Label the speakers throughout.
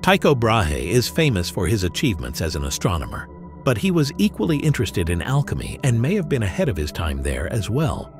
Speaker 1: Tycho Brahe is famous for his achievements as an astronomer, but he was equally interested in alchemy and may have been ahead of his time there as well.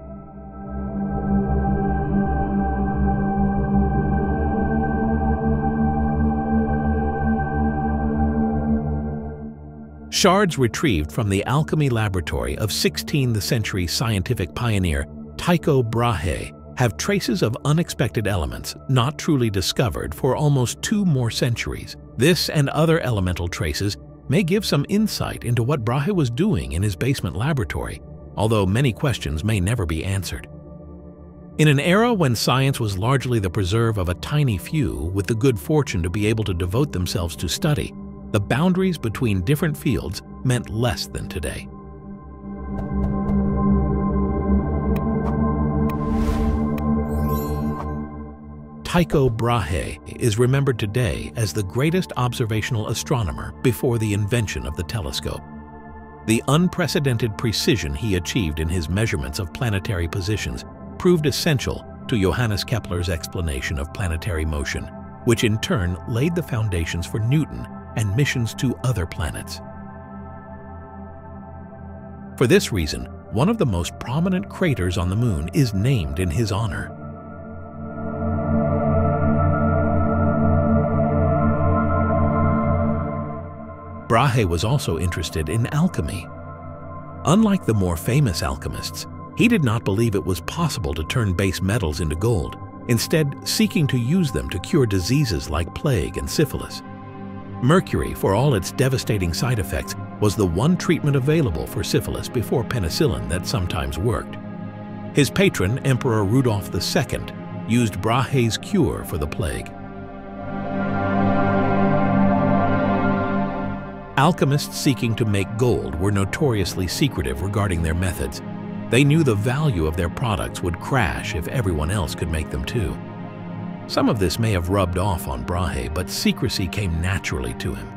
Speaker 1: Shards retrieved from the alchemy laboratory of 16th century scientific pioneer Tycho Brahe have traces of unexpected elements not truly discovered for almost 2 more centuries. This and other elemental traces may give some insight into what Brahe was doing in his basement laboratory, although many questions may never be answered. In an era when science was largely the preserve of a tiny few with the good fortune to be able to devote themselves to study, the boundaries between different fields meant less than today. Tycho Brahe is remembered today as the greatest observational astronomer before the invention of the telescope. The unprecedented precision he achieved in his measurements of planetary positions proved essential to Johannes Kepler's explanation of planetary motion, which in turn laid the foundations for Newton and missions to other planets. For this reason, one of the most prominent craters on the Moon is named in his honor. Brahe was also interested in alchemy. Unlike the more famous alchemists, he did not believe it was possible to turn base metals into gold, instead seeking to use them to cure diseases like plague and syphilis. Mercury, for all its devastating side effects, was the one treatment available for syphilis before penicillin that sometimes worked. His patron, Emperor Rudolf II, used Brahe's cure for the plague. Alchemists seeking to make gold were notoriously secretive regarding their methods. They knew the value of their products would crash if everyone else could make them too. Some of this may have rubbed off on Brahe, but secrecy came naturally to him.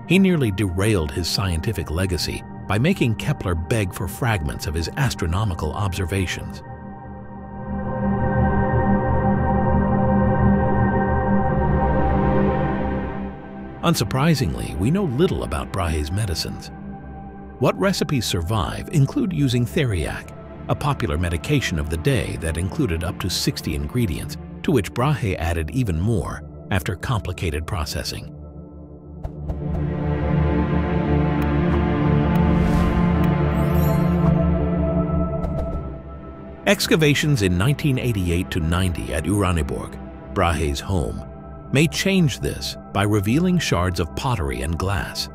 Speaker 1: He nearly derailed his scientific legacy by making Kepler beg for fragments of his astronomical observations. Unsurprisingly, we know little about Brahe's medicines. What recipes survive include using theriac, a popular medication of the day that included up to 60 ingredients, to which Brahe added even more after complicated processing. Excavations in 1988 to 90 at Uraniborg, Brahe's home, may change this by revealing shards of pottery and glass.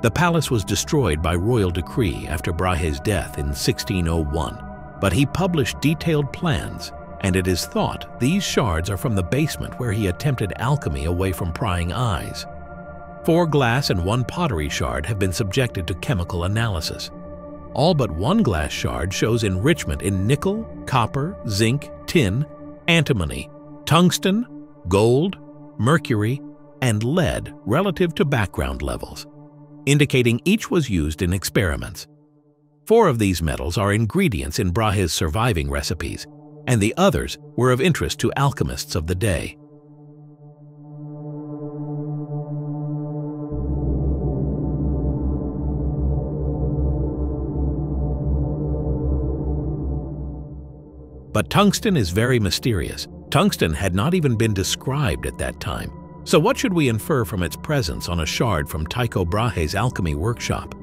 Speaker 1: The palace was destroyed by royal decree after Brahe's death in 1601, but he published detailed plans, and it is thought these shards are from the basement where he attempted alchemy away from prying eyes. 4 glass and 1 pottery shard have been subjected to chemical analysis. All but 1 glass shard shows enrichment in nickel, copper, zinc, tin, antimony, tungsten, gold, mercury, and lead relative to background levels, indicating each was used in experiments. 4 of these metals are ingredients in Brahe's surviving recipes, and the others were of interest to alchemists of the day. But tungsten is very mysterious. Tungsten had not even been described at that time. So what should we infer from its presence on a shard from Tycho Brahe's alchemy workshop?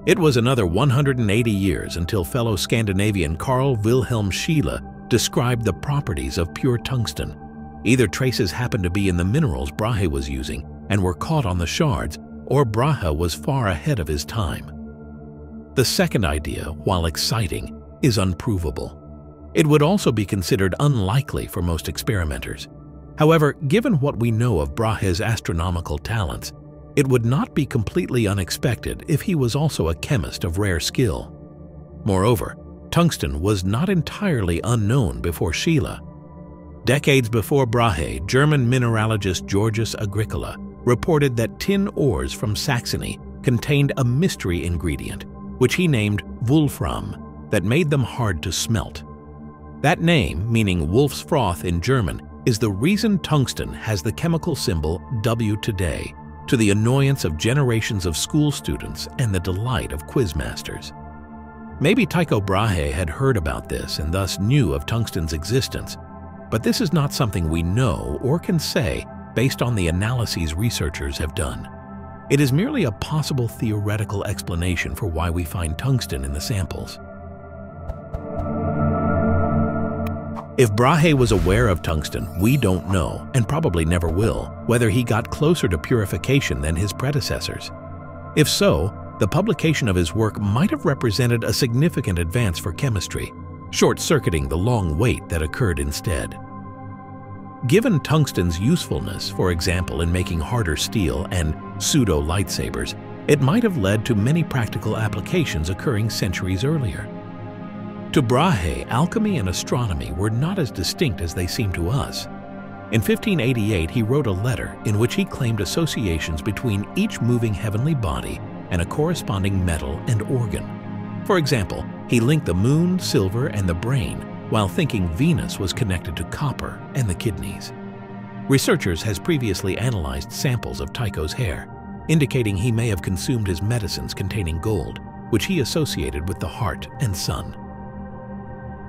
Speaker 1: It was another 180 years until fellow Scandinavian Carl Wilhelm Scheele described the properties of pure tungsten. Either traces happened to be in the minerals Brahe was using and were caught on the shards, or Brahe was far ahead of his time. The second idea, while exciting, is unprovable. It would also be considered unlikely for most experimenters. However, given what we know of Brahe's astronomical talents, it would not be completely unexpected if he was also a chemist of rare skill. Moreover, tungsten was not entirely unknown before Scheele. Decades before Brahe, German mineralogist Georgius Agricola reported that tin ores from Saxony contained a mystery ingredient, which he named Wolfram, that made them hard to smelt. That name, meaning wolf's froth in German, is the reason tungsten has the chemical symbol W today, to the annoyance of generations of school students and the delight of quizmasters. Maybe Tycho Brahe had heard about this and thus knew of tungsten's existence, but this is not something we know or can say based on the analyses researchers have done. It is merely a possible theoretical explanation for why we find tungsten in the samples. If Brahe was aware of tungsten, we don't know, and probably never will, whether he got closer to purification than his predecessors. If so, the publication of his work might have represented a significant advance for chemistry, short-circuiting the long wait that occurred instead. Given tungsten's usefulness, for example in making harder steel and pseudo-lightsabers, it might have led to many practical applications occurring centuries earlier. To Brahe, alchemy and astronomy were not as distinct as they seem to us. In 1588, he wrote a letter in which he claimed associations between each moving heavenly body and a corresponding metal and organ. For example, he linked the moon, silver, and the brain, while thinking Venus was connected to copper and the kidneys. Researchers has previously analyzed samples of Tycho's hair, indicating he may have consumed his medicines containing gold, which he associated with the heart and sun.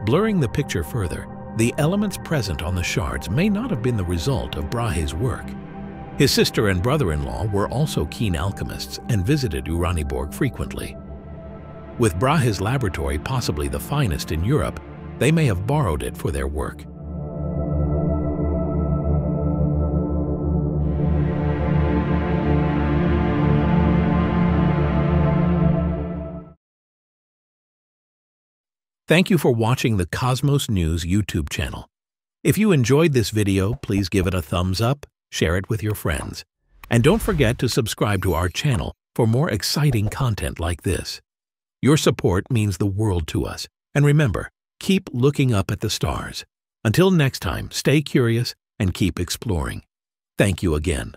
Speaker 1: Blurring the picture further, the elements present on the shards may not have been the result of Brahe's work. His sister and brother-in-law were also keen alchemists and visited Uraniborg frequently. With Brahe's laboratory possibly the finest in Europe, they may have borrowed it for their work. Thank you for watching the Cosmos News YouTube channel. If you enjoyed this video, please give it a thumbs up, share it with your friends, and don't forget to subscribe to our channel for more exciting content like this. Your support means the world to us, and remember, keep looking up at the stars. Until next time, stay curious and keep exploring. Thank you again.